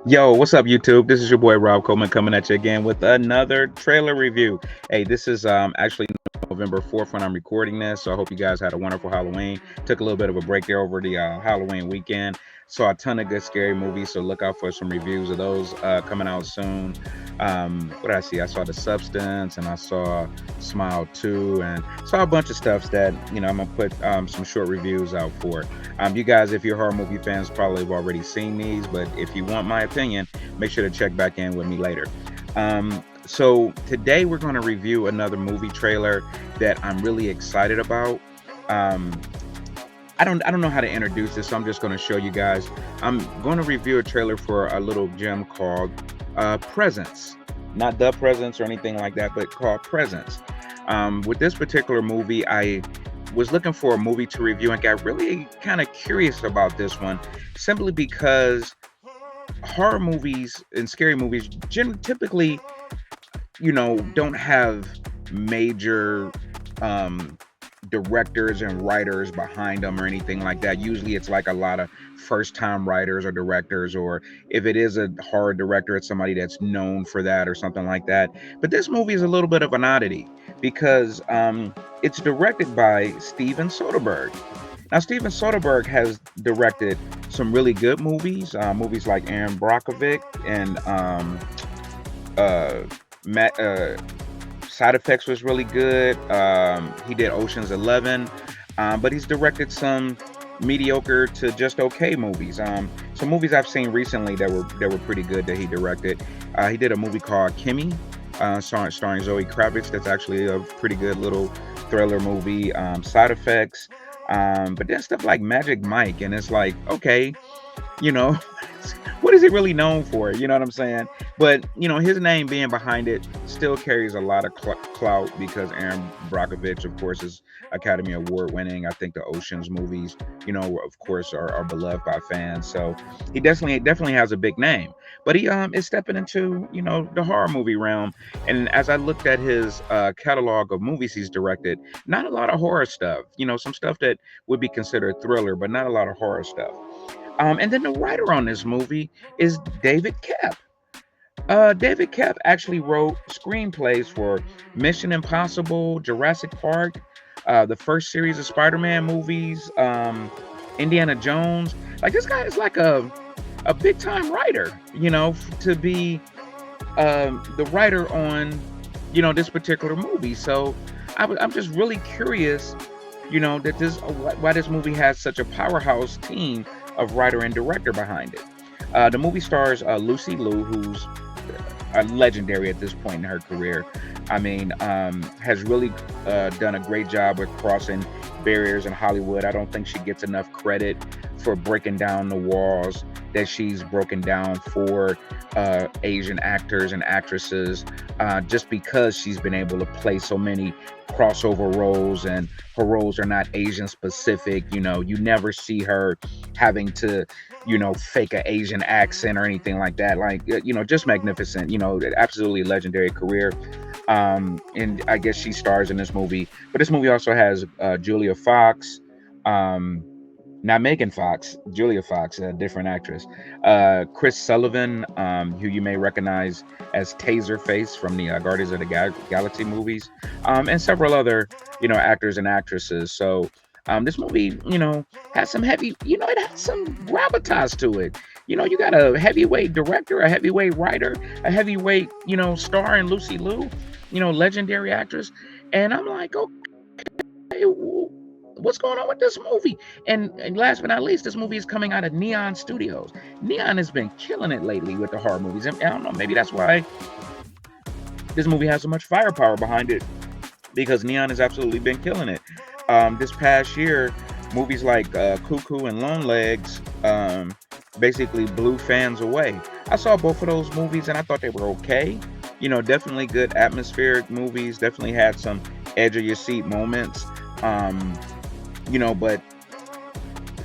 Yo, what's up, YouTube? This is your boy Rob Coleman coming at you again with another trailer review. Hey, this is actually November 4th when I'm recording this, so I hope you guys had a wonderful Halloween. Took a little bit of a break there over the Halloween weekend. Saw a ton of good scary movies, so look out for some reviews of those coming out soon. What did I see? I saw The Substance, and I saw Smile 2, and saw a bunch of stuff that I'm gonna put some short reviews out for. You guys, if you're horror movie fans, probably have already seen these, but if you want my opinion, make sure to check back in with me later. So today we're going to review another movie trailer that I'm really excited about. I don't know how to introduce this, so I'm just going to show you guys. I'm going to review a trailer for a little gem called Presence. Not The Presence or anything like that, but called Presence. With this particular movie, I was looking for a movie to review and got really kind of curious about this one, simply because horror movies and scary movies typically, don't have major directors and writers behind them or anything like that. Usually it's like a lot of first time writers or directors, or if it is a horror director, it's somebody that's known for that or something like that. But this movie is a little bit of an oddity because it's directed by Steven Soderbergh. Now, Steven Soderbergh has directed some really good movies, movies like Aaron Brockovich and Side Effects was really good. He did Ocean's 11, but he's directed some mediocre to just okay movies. Some movies I've seen recently that were pretty good that he directed. He did a movie called Kimmy, starring Zoe Kravitz. That's actually a pretty good little thriller movie. Side Effects. But then stuff like Magic Mike, and it's like, okay, you know, what is he really known for? You know what I'm saying? But his name being behind it still carries a lot of clout because Aaron Brockovich, of course, is Academy Award winning. I think the Ocean's movies, of course, are beloved by fans. So he definitely has a big name. But he is stepping into the horror movie realm. And as I looked at his catalog of movies he's directed, not a lot of horror stuff. Some stuff that would be considered thriller, but not a lot of horror stuff. And then the writer on this movie is David Koepp. David Koepp actually wrote screenplays for Mission Impossible, Jurassic Park, the first series of Spider-Man movies, Indiana Jones. Like, this guy is like a big time writer, to be the writer on this particular movie. So I'm just really curious, that why this movie has such a powerhouse team of writer and director behind it. The movie stars Lucy Liu, who's legendary at this point in her career. I mean, has really done a great job with crossing barriers in Hollywood. I don't think she gets enough credit for breaking down the walls that she's broken down for Asian actors and actresses, just because she's been able to play so many crossover roles, and her roles are not Asian specific. You never see her having to fake an Asian accent or anything like that. Like, just magnificent. Absolutely legendary career. And I guess she stars in this movie, but this movie also has Julia Fox, not Megan Fox, Julia Fox, a different actress. Chris Sullivan, who you may recognize as Taserface from the Guardians of the Galaxy movies, and several other, actors and actresses. So this movie, has some heavy, it has some gravitas to it. You got a heavyweight director, a heavyweight writer, a heavyweight, star in Lucy Liu, legendary actress. And I'm like, okay, what's going on with this movie? And last but not least, this movie is coming out of Neon Studios. Neon has been killing it lately with the horror movies. And I don't know, maybe that's why this movie has so much firepower behind it, because Neon has absolutely been killing it. This past year, movies like Cuckoo and Lone Legs basically blew fans away. I saw both of those movies and I thought they were okay. Definitely good atmospheric movies, definitely had some edge of your seat moments. But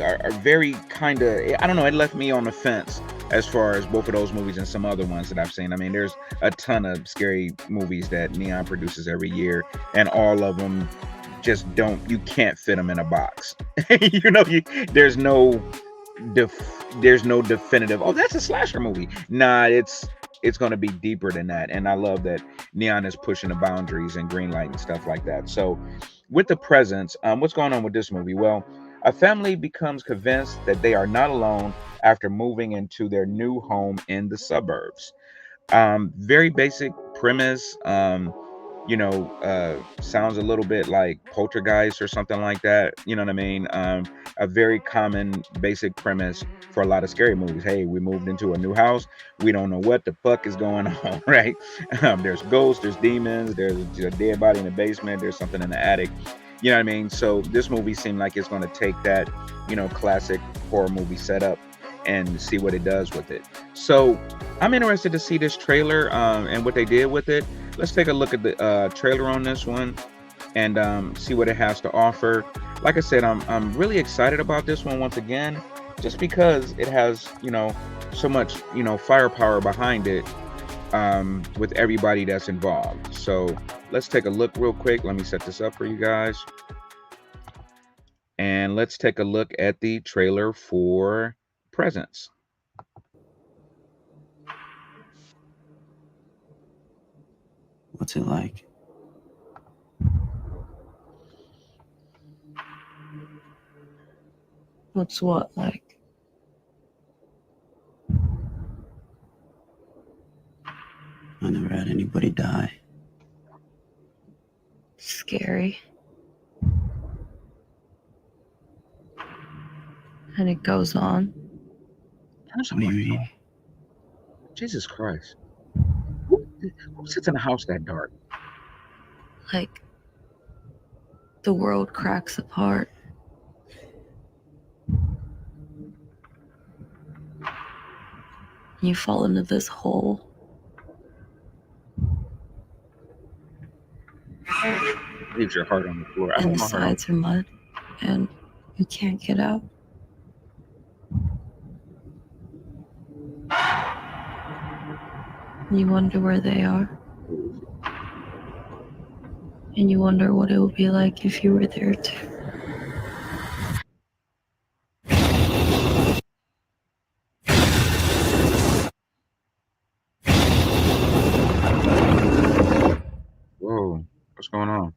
are very kind of, I don't know, it left me on the fence as far as both of those movies and some other ones that I've seen. I mean, there's a ton of scary movies that Neon produces every year, and all of them just you can't fit them in a box. There's no there's no definitive, oh, that's a slasher movie. Nah, it's going to be deeper than that. And I love that Neon is pushing the boundaries and green light and stuff like that. So with the presence, what's going on with this movie? Well, a family becomes convinced that they are not alone after moving into their new home in the suburbs. Very basic premise. Sounds a little bit like Poltergeist or something like that. You know what I mean? A very common basic premise for a lot of scary movies. Hey, we moved into a new house. We don't know what the fuck is going on, right? There's ghosts, there's demons, there's a dead body in the basement, there's something in the attic. You know what I mean? So this movie seemed like it's going to take that, classic horror movie setup and see what it does with it. So I'm interested to see this trailer and what they did with it. Let's take a look at the trailer on this one and see what it has to offer. Like I said, I'm really excited about this one once again, just because it has so much firepower behind it with everybody that's involved. So let's take a look real quick. Let me set this up for you guys, and let's take a look at the trailer for Presence. What's it like? What's what like? I never had anybody die. Scary. And it goes on. What do you mean? Jesus Christ. Who sits in a house that dark? Like the world cracks apart. You fall into this hole. Leaves your heart on the floor. And the sides are mud. And you can't get out. You wonder where they are. And you wonder what it would be like if you were there too. Whoa, what's going on?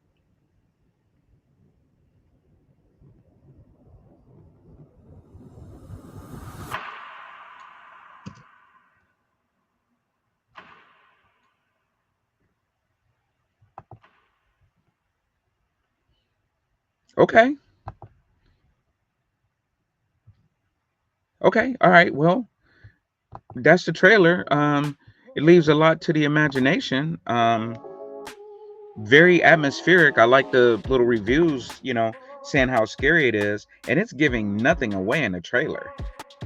Okay. Okay. All right. Well, that's the trailer. It leaves a lot to the imagination. Very atmospheric. I like the little reviews, saying how scary it is, and it's giving nothing away in the trailer.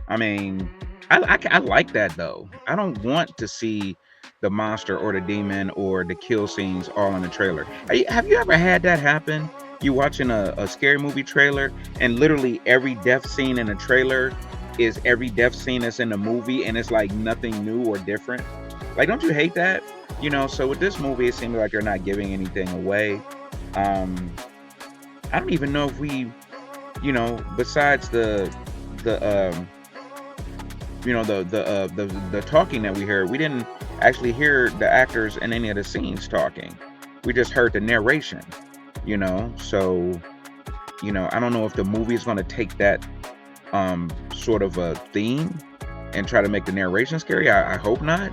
I mean, I like that though. I don't want to see the monster or the demon or the kill scenes all in the trailer. Have you ever had that happen? You watching a scary movie trailer and literally every death scene in the trailer is every death scene that's in the movie, and it's like nothing new or different. Like, don't you hate that? So with this movie, it seems like they're not giving anything away. I don't even know if we, besides the talking that we heard, we didn't actually hear the actors in any of the scenes talking. We just heard the narration. So I don't know if the movie is going to take that sort of a theme and try to make the narration scary. I hope not.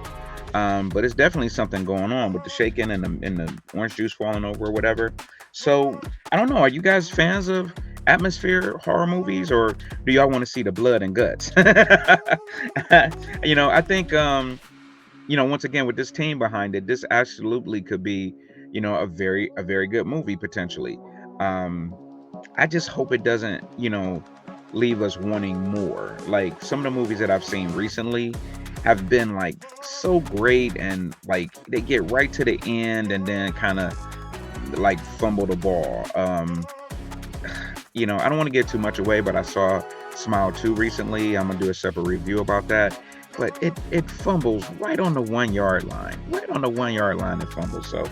But it's definitely something going on with the shaking and the orange juice falling over or whatever. So I don't know. Are you guys fans of atmosphere horror movies, or do y'all want to see the blood and guts? I think once again, with this team behind it, this absolutely could be a very good movie potentially. I just hope it doesn't leave us wanting more. Like, some of the movies that I've seen recently have been like so great, and like they get right to the end and then kind of like fumble the ball. I don't want to get too much away, but I saw Smile 2 recently. I'm gonna do a separate review about that. But it fumbles right on the 1 yard line. Right on the 1 yard line it fumbles. So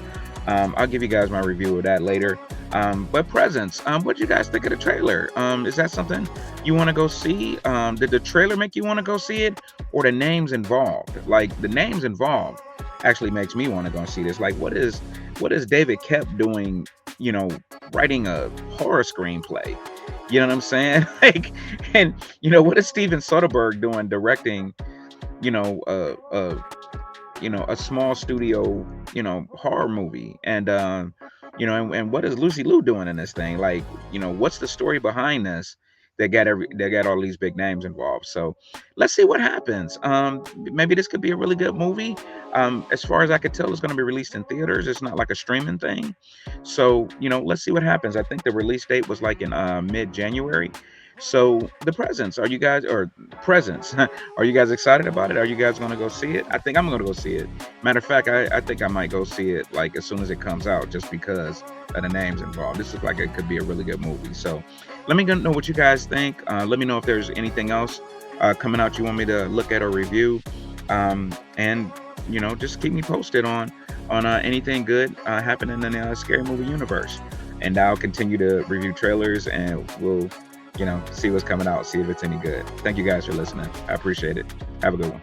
I'll give you guys my review of that later. But Presence, what do you guys think of the trailer? Is that something you want to go see? Did the trailer make you want to go see it, or the names involved? Like the names involved actually makes me want to go see this. Like, what is David Koepp doing? You know, writing a horror screenplay. You know what I'm saying? Like, and what is Steven Soderbergh doing directing? You know, a small studio, horror movie, and and what is Lucy Liu doing in this thing? Like, what's the story behind this that got all these big names involved? So let's see what happens. Maybe this could be a really good movie. As far as I could tell, it's going to be released in theaters. It's not like a streaming thing. So let's see what happens. I think the release date was like in mid-January. So the Presents, are you guys excited about it? Are you guys going to go see it? I think I'm going to go see it. Matter of fact, I think I might go see it like as soon as it comes out, just because of the names involved. This looks like it could be a really good movie. So let me know what you guys think. Let me know if there's anything else coming out you want me to look at or review. And just keep me posted on anything good happening in the scary movie universe. And I'll continue to review trailers, and we'll see what's coming out, see if it's any good. Thank you guys for listening. I appreciate it. Have a good one.